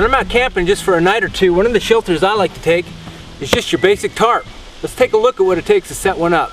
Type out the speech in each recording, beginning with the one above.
When I'm out camping just for a night or two, one of the shelters I like to take is just your basic tarp. Let's take a look at what it takes to set one up.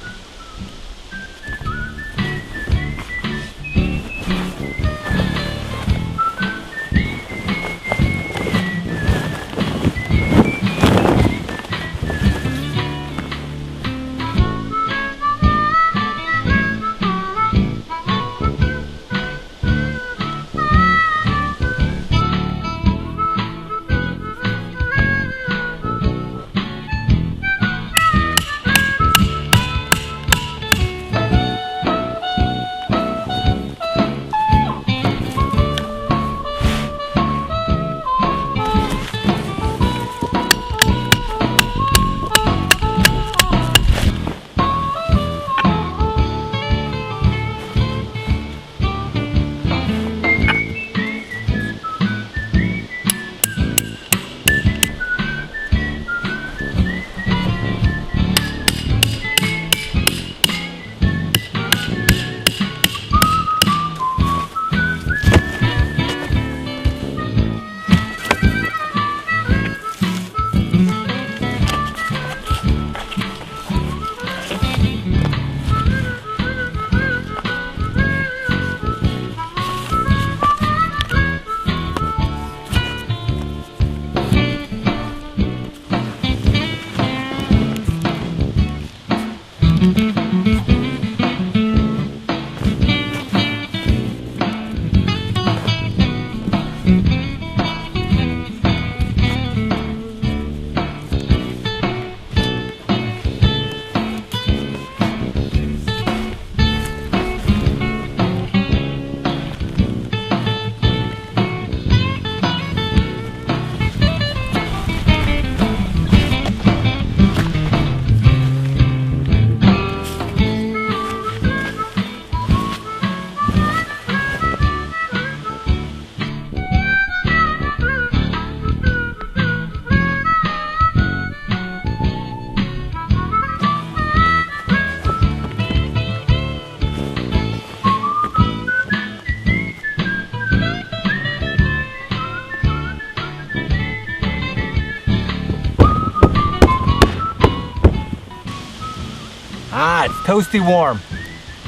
It's toasty warm.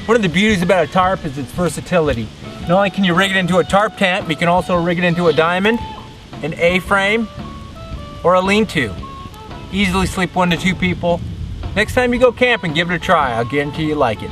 One of the beauties about a tarp is its versatility. Not only can you rig it into a tarp tent, but you can also rig it into a diamond, an A-frame, or a lean-to. Easily sleep 1 to 2 people. Next time you go camping, give it a try. I'll guarantee you like it.